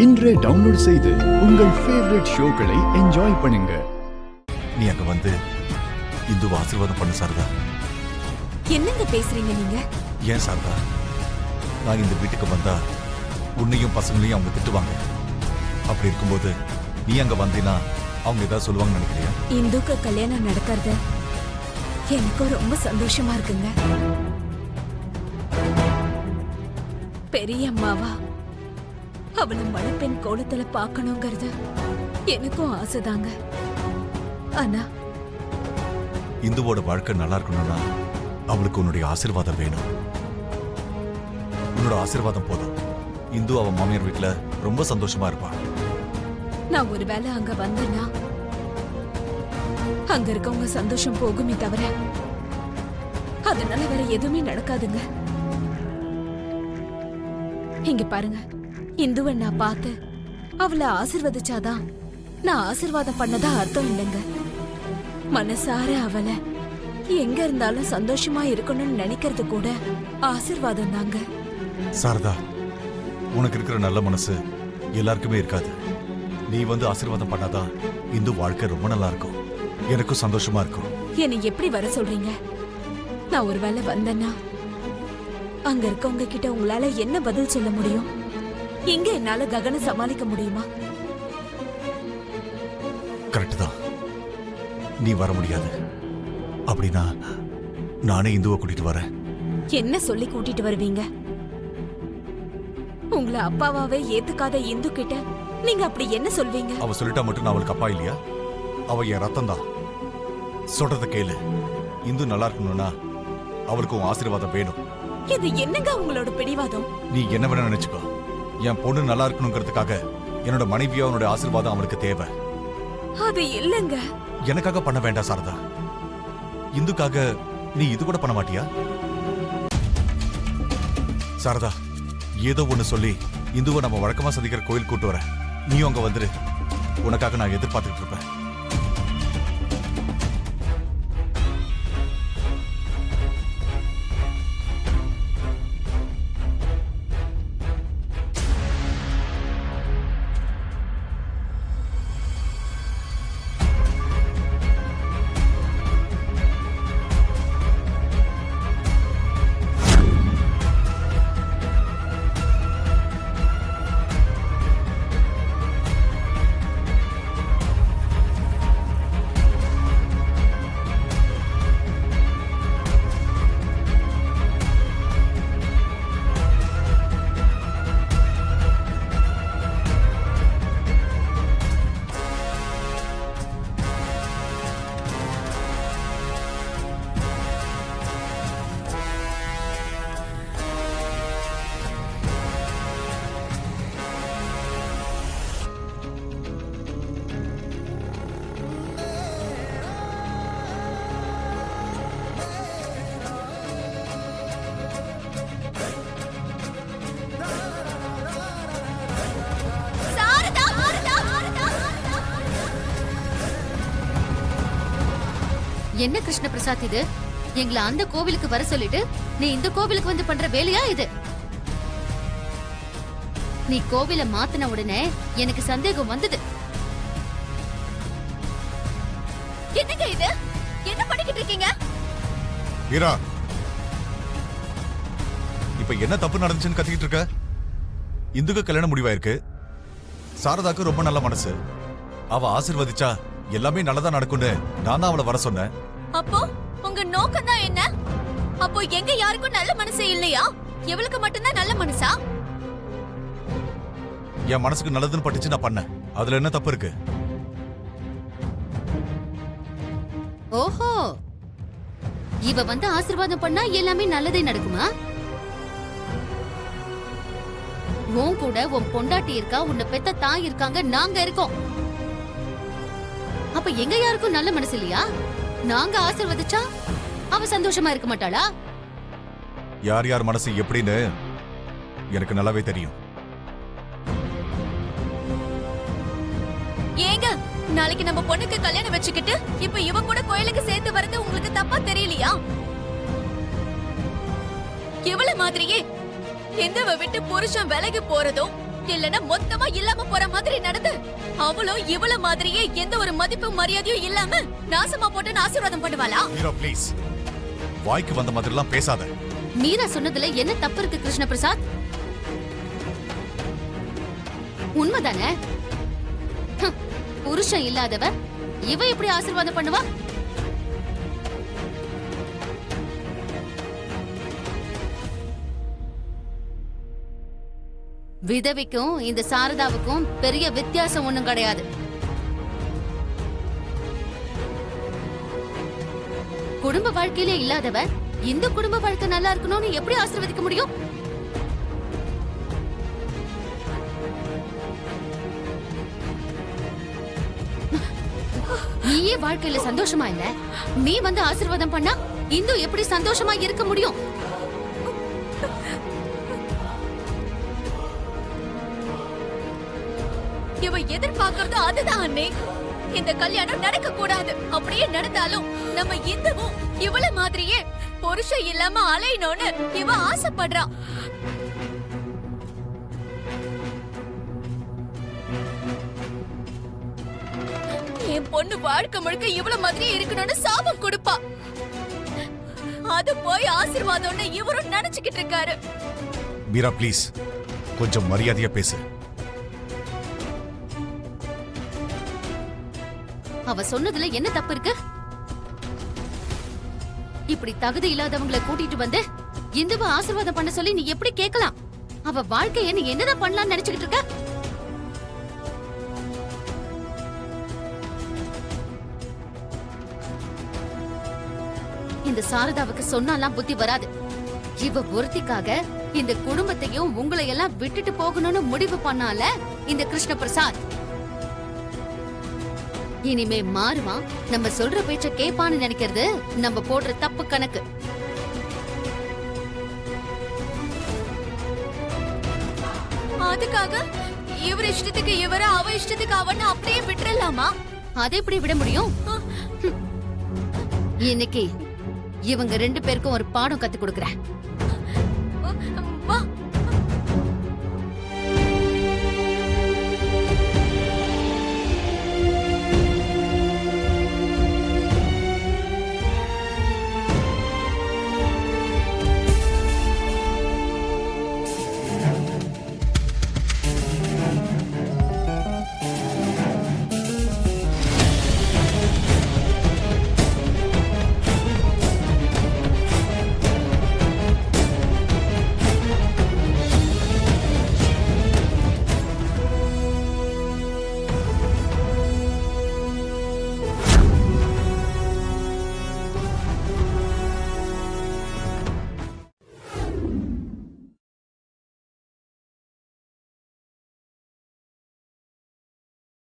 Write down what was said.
இன்றே டவுன்லோட் செய்து உங்கள் ஃபேவரட் ஷோக்களை என்ஜாய் பண்ணுங்க. நீ அங்க வந்து இந்து ஆசீர்வாதம் பண்ண சாரதா. என்னங்க பேசுறீங்க நீங்க? ஏன் சாரதா, நான் இந்த வீட்டுக்கு வந்தா உன்னையும் பசங்களையும் அவங்க திட்டுவாங்க. அப்படி இருக்கும்போது நீ அங்க வந்தீனா அவங்க ஏதாவது சொல்லுவாங்கன்னு நினைக்கிறியா? இந்துக்கு கல்யாணம் நடக்கிறது எனக்கும் ரொம்ப சந்தோஷமா இருக்குங்க. பெரிய அம்மாவா அவளை மணப்பெண் கோலத்துல பாக்கணுங்கிறது எனக்கும் ஆசைதாங்க. ஆனா இந்துவோட வாழ்க்கை நல்லா இருக்கணும்னா அவளுக்கு உன்னுடைய ஆசீர்வாதம் வேணும். உன்னோட ஆசீர்வாதம் போதும். இந்து அவ மாமியார் வீட்டுல ரொம்ப சந்தோஷமா இருப்பா. நான் ஒருவேளை அங்க வந்தேன்னா அங்க இருக்கவங்க சந்தோஷம் போகுமே தவிர அதனால வேற எதுவுமே நடக்காதுங்க. இங்க பாருங்க, இந்துவை நான் பார்த்து அவளை ஆசீர்வதிச்சாதான் நான் ஆசீர்வாதம் பண்ணதா அர்த்தம் இல்லைங்க. மனசார அவளை எங்க இருந்தாலும் சந்தோஷமா இருக்கணும்னு நினைக்கிறது கூட ஆசீர்வாதம் தாங்க. சாரதா, உனக்கு இருக்கிற நல்ல மனசு எல்லாருக்குமே இருக்காது. நீ வந்து ஆசீர்வாதம் பண்ணாதான் இந்து வாழ்க்கை ரொம்ப நல்லா இருக்கும், எனக்கும் சந்தோஷமா இருக்கும். என்னை எப்படி வர சொல்றீங்க? நான் ஒருவேளை வந்தேன்னா அங்க இருக்கவங்க கிட்ட உங்களால என்ன பதில் சொல்ல முடியும்? எங்க என்னால ககன சமாளிக்க முடியுமா? கரெக்ட் தான், நீ வர முடியாது. அப்படின்னா நானே இந்துவை கூட்டிட்டு வரேன். என்ன சொல்லி கூட்டிட்டு வருவீங்க? உங்களை அப்பாவாவே ஏத்துக்காத இந்து கிட்ட நீங்க அப்படி என்ன சொல்வீங்க? அவ சொல்லிட்டா மட்டும் நான் அவளுக்கு அப்பா இல்லையா? அவ என் ரத்தம் தான். சொல்றத கேளு. இந்து நல்லா இருக்கணும்னா அவளுக்கு உன் ஆசீர்வாதம் வேணும். இது என்னங்க உங்களோட பிடிவாதம்? நீ என்ன வேணா நினைச்சுக்கோ, என் பொண்ணு நல்லா இருக்கணுங்கிறதுக்காக என்னோட மனைவியா உன்னோட ஆசீர்வாதம் அவளுக்கு தேவை. அது இல்லங்க. எனக்காக பண்ண வேண்டாம் சாரதா. இந்துக்காக நீ இது கூட பண்ண மாட்டியா? சாரதா, ஏதோ ஒண்ணு சொல்லி இந்துவை நம்ம வழக்கமா சந்திக்கிற கோயில் கூட்டு வர. நீயும் அங்க வந்துரு. உனக்காக நான் எதிர்பார்த்துட்டு இருப்பேன். என்ன கிருஷ்ண பிரசாத் இது? எங்களை அந்த கோவிலுக்கு வர சொல்லிட்டு நீ இந்த கோவிலுக்கு வந்து பண்ற வேலையா இது? நீ கோவில மாத்தின உடனே எனக்கு சந்தேகம் வந்தது. என்னங்க இது? என்ன பண்ணிக்கிட்டு இருக்கீங்க? வீரா, இப்ப என்ன தப்பு நடந்துச்சுன்னு கத்திக்கிட்டு இருக்க? இந்துக்கு கல்யாணம் முடிவாயிருக்கு. சாரதாக்கு ரொம்ப நல்ல மனசு. அவ ஆசீர்வதிச்சா எல்லாமே நல்லதா நடக்கும்னு நான் தான் அவளை வர சொன்னேன். அப்போ உங்க நோக்கம் தான் என்ன? அப்போ எங்க யாருக்கும் நல்ல மனசே இல்லையா? எவளுக்கு மட்டும்தான் நல்ல மனசா? என் மனசுக்கு நல்லதுன்னு பட்டுச்சு, நான் பண்ணேன். அதுல என்ன தப்பு இருக்கு? ஓஹோ, இவ வந்து ஆசீர்வாதம் பண்ணா எல்லாமே நல்லதே நடக்குமா? உன் கூட உன் பொண்டாட்டி இருக்கா, உன்னை பெத்த தாய் இருக்காங்க, நாங்க இருக்கோம். அப்ப எங்க யாருக்கும் நல்ல மனசு இல்லையா? நாங்க ஆசீர்வதிச்சா அவ சந்தோஷமா இருக்க மாட்டாளா? யார் யார் மனசு எப்படின்னு எனக்கு நல்லாவே தெரியும். ஏங்க, நாளைக்கு நம்ம பொண்ணுக்கு கல்யாணம் வச்சுக்கிட்டு இப்ப இவ கூட கோயிலுக்கு சேர்த்து வரது உங்களுக்கு தப்பா தெரியலையா? இவள மாதிரியே எந்தவ விட்டு புருஷன் விலகி போறதும் இல்லனா மொத்தமா இல்லாம போற மாதிரி நடந்து அவளும் இவள மாதிரியே எந்த ஒரு மதிப்பு மரியாதையும் இல்லாம நாசமா போட்டு ஆசீர்வாதம் பண்ணுவாளா? மீரா ப்ளீஸ், வாய்க்கு வந்த மாதிரிலாம் பேசாத. மீரா சொன்னதுல என்ன தப்பு இருக்கு கிருஷ்ண பிரசாத்? உண்மைதானே? ஹம், புருஷன் இல்லாதவ இவ எப்படி ஆசீர்வாதம் பண்ணுவா? விதவைக்கும் இந்த சாரதாவுக்கும் பெரிய வித்தியாசம் ஒண்ணும் கிடையாது. குடும்ப வாழ்க்கையிலே இல்லாதவ இந்த குடும்ப வாழ்க்கை நல்லா இருக்கணும்னு எப்படி ஆசீர்வதிக்க முடியும்? நீயே வாழ்க்கையில சந்தோஷமா இல்ல, நீ வந்து ஆசீர்வாதம் பண்ணா இந்து எப்படி சந்தோஷமா இருக்க முடியும்? இவ எதிர்பார்க்கறதும் அதுதான் அண்ணே. இந்த கல்யாணம் நடக்க கூடாது. அப்படியே நடந்தாலும் நம்ம இந்துவும் இவள மாதிரியே புருஷன் இல்லாம அலையணும்னு இவ ஆசைப்படுறா. என் பொண்ணு வாழ்க்கை முழுக்க இவள மாதிரியே இருக்கணும்னு சாபம் கொடுப்பா. அது போய் ஆசீர்வாதம்னு இவரும் நினைச்சுக்கிட்டு இருக்காரு. மீரா ப்ளீஸ், கொஞ்சம் மரியாதையா பேசு. அவ சொன்னதுல என்ன தப்பு இருக்கு? இப்படி தகுதி இல்லாதவங்களை கூட்டிட்டு வந்து இந்துவ ஆசீர்வாதம் பண்ண சொல்லி நீ எப்படி கேட்கலாம்? அவ வாழ்க்கைய நீ என்னதான் பண்ணலாம்னு நினைச்சுக்கிட்டு இருக்க? இந்த சாரதாவுக்கு சொன்னாலாம் புத்தி வராது. இவ ஒருத்திக்காக இந்த குடும்பத்தையும் உங்களை எல்லாம் விட்டுட்டு போகணும்னு முடிவு பண்ணால இந்த கிருஷ்ண பிரசாத். இனிமே மாறுவான், நம்ம சொல்ற பேச்ச கேப்பான்னு நினைக்கிறது நம்ம போடுற தப்பு கணக்கு. அதுக்காக இவர் இஷ்டத்துக்கு இவர, அவ இஷ்டத்துக்கு அவன்னு அப்படியே விட்டுறலாமா? அதை எப்படி விட முடியும்? இன்னைக்கு இவங்க 2 பேருக்கும் ஒரு பாடம் கத்து கொடுக்கறேன்.